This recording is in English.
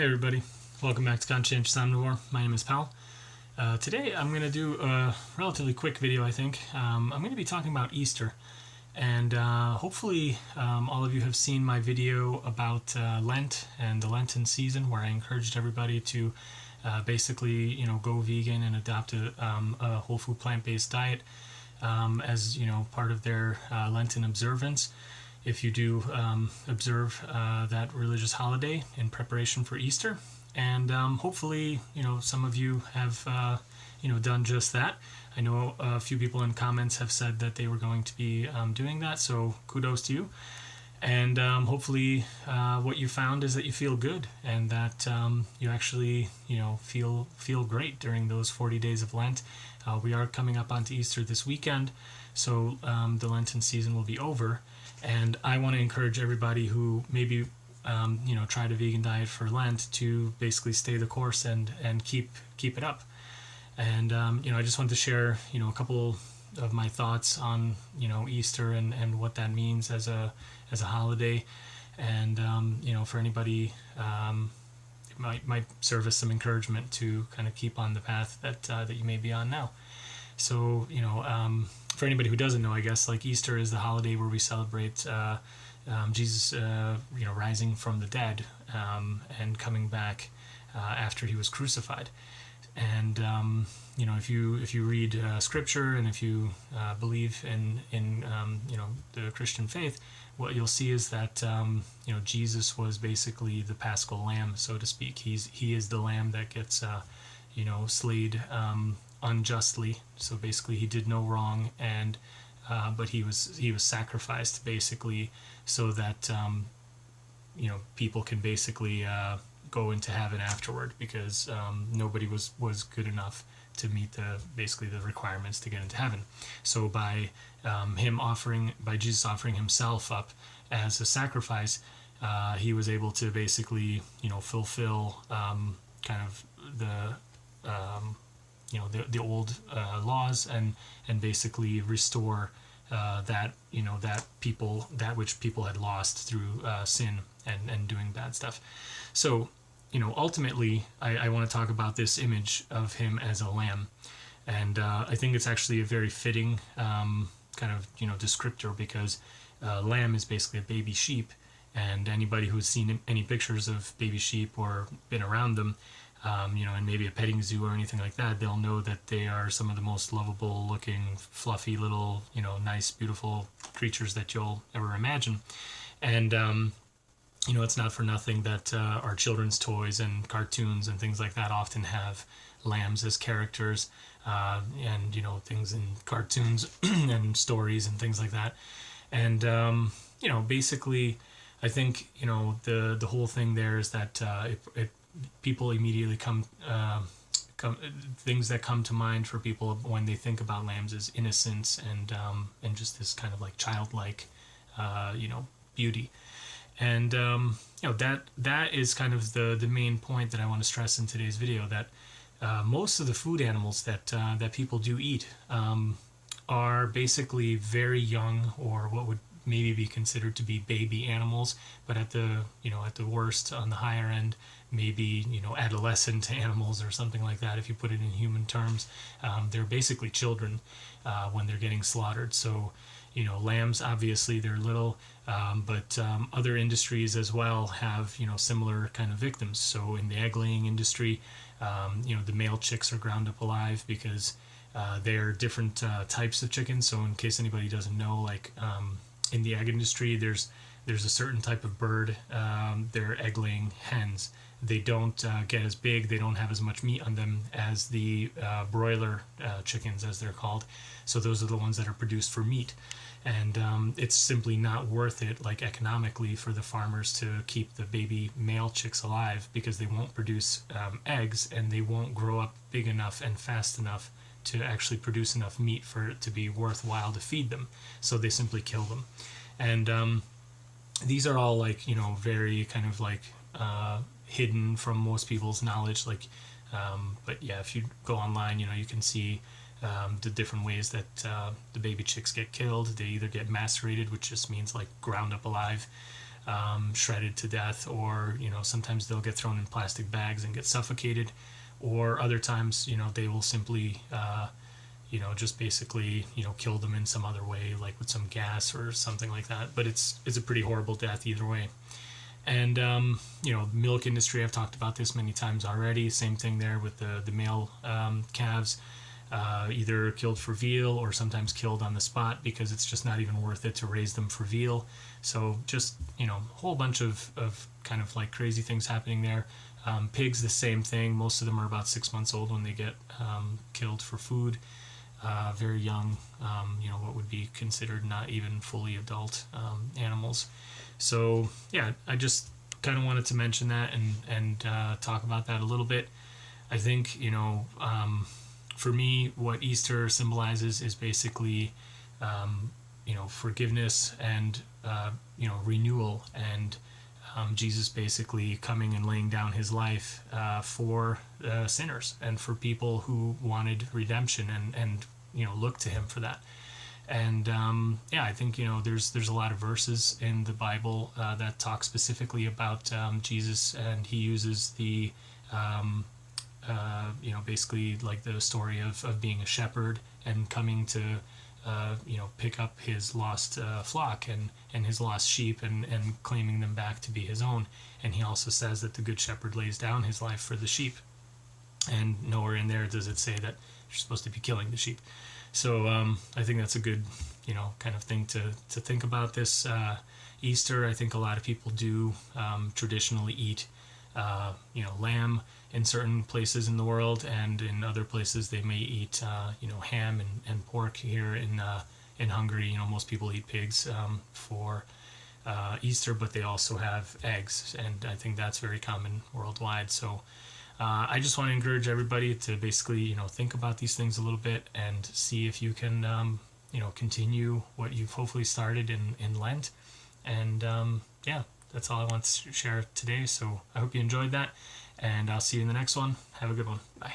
Hey everybody, welcome back to Conscientious Omnivore. My name is Pal. Today I'm going to do a relatively quick video, I think. I'm going to be talking about Easter, and hopefully all of you have seen my video about Lent and the Lenten season, where I encouraged everybody to basically, go vegan and adopt a whole food plant-based diet as, part of their Lenten observance. If you do observe that religious holiday in preparation for Easter. And hopefully, some of you have, done just that. I know a few people in comments have said that they were going to be doing that, so kudos to you. And hopefully what you found is that you feel good and that you actually, feel great during those 40 days of Lent. We are coming up onto Easter this weekend, so the Lenten season will be over. And I want to encourage everybody who maybe, tried a vegan diet for Lent to basically stay the course and keep it up. And, I just wanted to share, a couple of my thoughts on, Easter and what that means as a holiday. And, for anybody, it might serve as some encouragement to kind of keep on the path that you may be on now. So, for anybody who doesn't know, I guess, like Easter is the holiday where we celebrate Jesus, rising from the dead and coming back after he was crucified. And if you read Scripture and if you believe in the Christian faith, what you'll see is that Jesus was basically the Paschal Lamb, so to speak. He is the Lamb that gets slayed unjustly. So basically he did no wrong, and but he was sacrificed basically so that people can basically go into heaven afterward, because nobody was good enough to meet the requirements to get into heaven. So by Jesus offering himself up as a sacrifice, he was able to basically fulfill kind of the old laws and basically restore that which people had lost through sin and doing bad stuff. So ultimately I want to talk about this image of him as a lamb, and I think it's actually a very fitting kind of descriptor, because lamb is basically a baby sheep, and anybody who's seen any pictures of baby sheep or been around them, and maybe a petting zoo or anything like that, they'll know that they are some of the most lovable looking, fluffy little, nice, beautiful creatures that you'll ever imagine. And, it's not for nothing that our children's toys and cartoons and things like that often have lambs as characters, and, things in cartoons and stories and things like that. And, basically, I think, the whole thing there is that people immediately come things that come to mind for people when they think about lambs is innocence and just this kind of like childlike beauty. And that is kind of the main point that I want to stress in today's video, that most of the food animals that people do eat are basically very young, or what would maybe be considered to be baby animals, but at the worst, on the higher end, maybe adolescent animals or something like that. If you put it in human terms, they're basically children when they're getting slaughtered. So lambs, obviously they're little, but other industries as well have similar kind of victims. So in the egg laying industry, the male chicks are ground up alive because they're different types of chickens. So in case anybody doesn't know, like in the egg industry, there's a certain type of bird, they're egg laying hens. They don't get as big, they don't have as much meat on them as the broiler chickens, as they're called. So those are the ones that are produced for meat. And it's simply not worth it, like economically, for the farmers to keep the baby male chicks alive, because they won't produce eggs, and they won't grow up big enough and fast enough to actually produce enough meat for it to be worthwhile to feed them. So they simply kill them. And these are all like, very kind of like hidden from most people's knowledge. Like, but yeah, if you go online, you can see the different ways that the baby chicks get killed. They either get macerated, which just means like ground up alive, shredded to death, or sometimes they'll get thrown in plastic bags and get suffocated, or other times they will simply just basically kill them in some other way, like with some gas or something like that. But it's a pretty horrible death either way. And milk industry, I've talked about this many times already. Same thing there with the male calves, either killed for veal or sometimes killed on the spot, because it's just not even worth it to raise them for veal. So just a whole bunch of kind of like crazy things happening there. Pigs, the same thing. Most of them are about 6 months old when they get killed for food. Very young, what would be considered not even fully adult animals. So yeah, I just kind of wanted to mention that and talk about that a little bit. I think for me, what Easter symbolizes is basically forgiveness and renewal, and Jesus basically coming and laying down his life for sinners and for people who wanted redemption and looked to him for that. And I think there's a lot of verses in the Bible that talk specifically about Jesus, and he uses the basically like the story of being a shepherd and coming to pick up his lost flock and his lost sheep and claiming them back to be his own. And he also says that the good shepherd lays down his life for the sheep, and nowhere in there does it say that you're supposed to be killing the sheep. So I think that's a good kind of thing to think about this Easter. I think a lot of people do traditionally eat lamb in certain places in the world, and in other places they may eat ham and pork. Here in Hungary, most people eat pigs for Easter, but they also have eggs, and I think that's very common worldwide. So I just want to encourage everybody to basically think about these things a little bit and see if you can continue what you've hopefully started in Lent. And that's all I want to share today. So I hope you enjoyed that, and I'll see you in the next one. Have a good one. Bye.